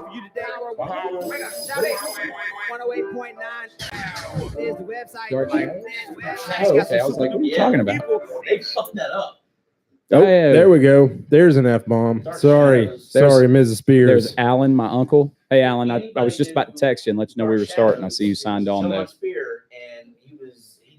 You today. 108.9 is the website. Oh, okay. I was like, what are you talking about? They fucked that up. Oh, there we go. There's an F-bomb. Sorry, Mrs. Spears. There's Alan, my uncle. Hey, Alan, I was just about to text you and let you know we were starting. I see you signed on there. And he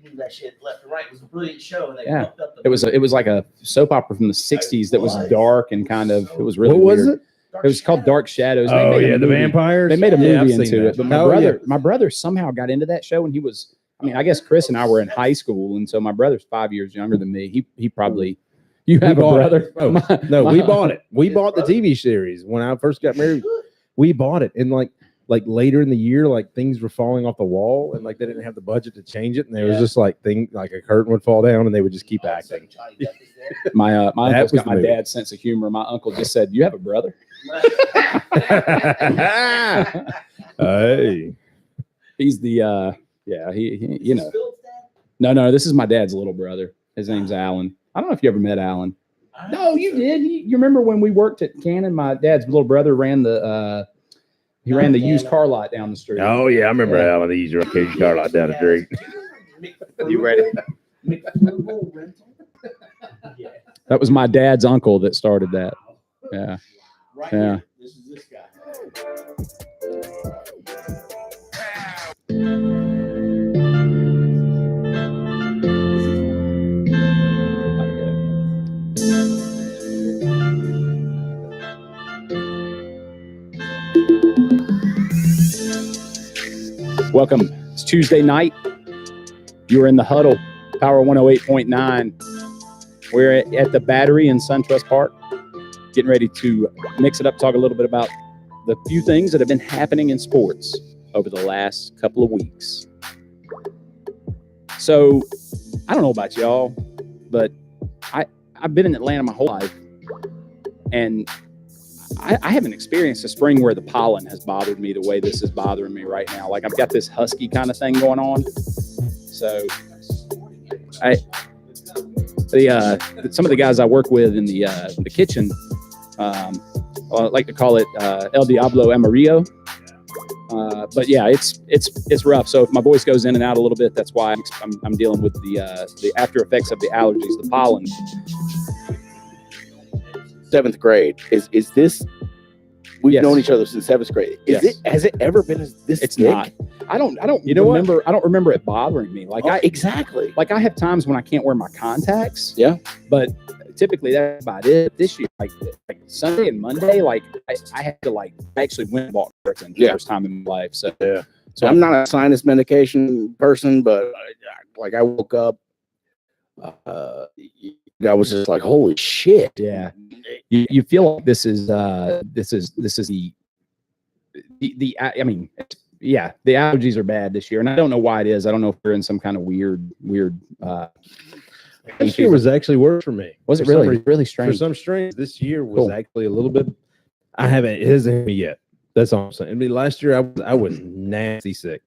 knew that shit left and right. It was a brilliant show. And they Yeah, fucked up the it was like a soap opera from the '60s that was dark and kind of. It was really what was weird. It was called Dark Shadows. Oh yeah, the vampires. They made a movie into it, but my my brother somehow got into that show, and he was. I mean, I guess Chris and I were in high school, and so my brother's 5 years younger than me. He probably. You have a brother? Oh, no, we bought it. We bought the TV series when I first got married. We bought it, and like later in the year, like things were falling off the wall, and like they didn't have the budget to change it, and there was just like a curtain would fall down, and they would just keep acting. My uncle's got my dad's sense of humor. My uncle just said, "You have a brother?" Hey, he's the he you know. No, this is my dad's little brother. His name's Alan. I don't know if you ever met Alan. No, you did. You remember when we worked at Cannon? My dad's little brother ran the used car lot down the street. Oh yeah, I remember Alan. The used car lot down the street. You ready? That was my dad's uncle that started that. Yeah. Right Yeah. here. This is this guy. Welcome. It's Tuesday night. You're in the Huddle, Power 108.9. We're at the Battery in SunTrust Park, getting ready to mix it up, talk a little bit about the few things that have been happening in sports over the last couple of weeks. So, I don't know about y'all, but I've been in Atlanta my whole life, and I haven't experienced a spring where the pollen has bothered me the way this is bothering me right now. Like I've got this husky kind of thing going on. So some of the guys I work with in the kitchen, I like to call it El Diablo Amarillo. But yeah, it's rough. So if my voice goes in and out a little bit, that's why I'm dealing with the after effects of the allergies, the pollen. 7th grade. Is this? We've known each other since 7th grade. Has it ever been this? It's thick? not. I don't remember. I don't remember it bothering me. Like exactly. Like I have times when I can't wear my contacts. Yeah. But typically that's about it. This year, like Sunday and Monday, like I had to actually went and bought medicine for the first time in my life. So yeah. So I'm not a sinus medication person, but I woke up. I was just like, holy shit. Yeah. You feel like this is the I mean, yeah, the allergies are bad this year, and I don't know why it is. I don't know if we're in some kind of weird this year was actually worse for me. Was it really strange? For some strange, this year was actually a little bit. It hasn't hit me yet. That's all I'm saying. I mean, last year I was nasty sick,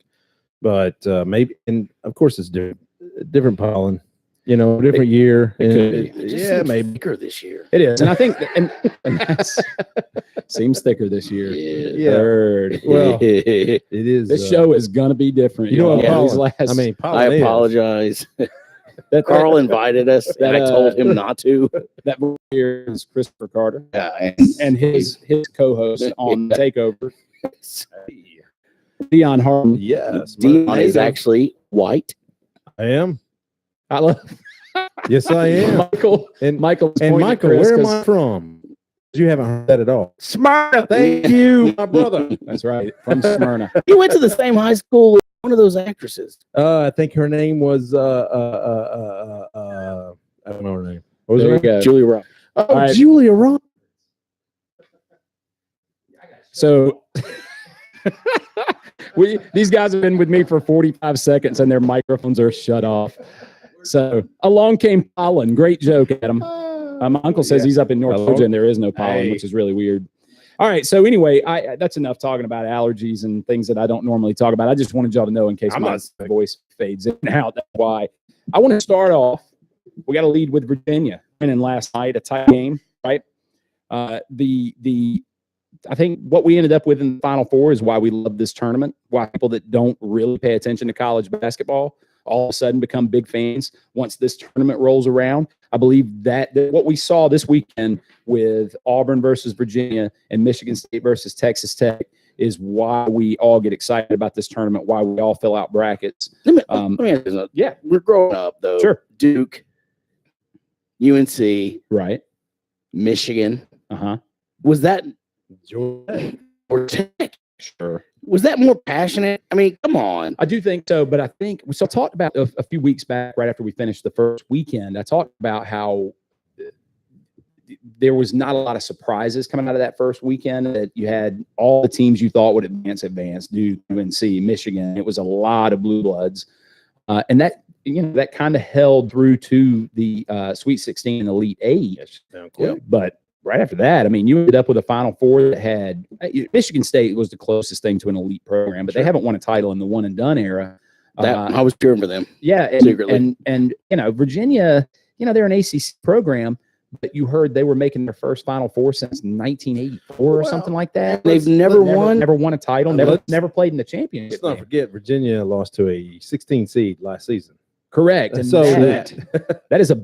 but maybe, and of course it's different pollen. You know, different year. It maybe thicker this year. It is, and I think, and that's seems thicker this year. Yeah. Third. Well, it is. This show is gonna be different. You know what? I apologize. Carl invited us, and I told him not to. That here is Christopher Carter. Yeah, and his co-host on Takeover, Dion Harmon. Yes, Dion is actually white. I am. I love. Yes, I am. Michael, where am I from? You haven't heard that at all. Smyrna. Thank you, my brother. That's right, from Smyrna. You went to the same high school as one of those actresses. I think her name was I don't know her name. What was her name? Julia Roberts. Oh, right. Julia Roberts. So these guys have been with me for 45 seconds and their microphones are shut off. So along came pollen. Great joke, Adam. My uncle says he's up in North Georgia and there is no pollen, which is really weird. All right. So anyway, that's enough talking about allergies and things that I don't normally talk about. I just wanted y'all to know in case my voice fades in and out. That's why I want to start off. We got to lead with Virginia winning last night, a tight game, right? The I think what we ended up with in the Final Four is why we love this tournament, why people that don't really pay attention to college basketball all of a sudden become big fans once this tournament rolls around. I believe that what we saw this weekend with Auburn versus Virginia and Michigan State versus Texas Tech is why we all get excited about this tournament, why we all fill out brackets. Let me ask you something. Yeah. We're growing up, though. Sure. Duke, UNC, Right. Michigan. Uh-huh. Was that Georgia. or Tech? Sure. Was that more passionate? I mean, come on. I do think so, but I think we talked about a few weeks back, right after we finished the first weekend. I talked about how there was not a lot of surprises coming out of that first weekend. That you had all the teams you thought would advance, Duke, UNC, Michigan. It was a lot of blue bloods, and that that kind of held through to the Sweet 16 and Elite Eight. Yeah. But right after that, I mean, you ended up with a Final Four that had Michigan State was the closest thing to an elite program, but they haven't won a title in the one and done era. I was cheering for them. Yeah, secretly. and Virginia, they're an ACC program, but you heard they were making their first Final Four since 1984 or something like that. They've never won a title, never played in the championship. Let's not forget Virginia lost to a 16 seed last season. Correct, and So that is a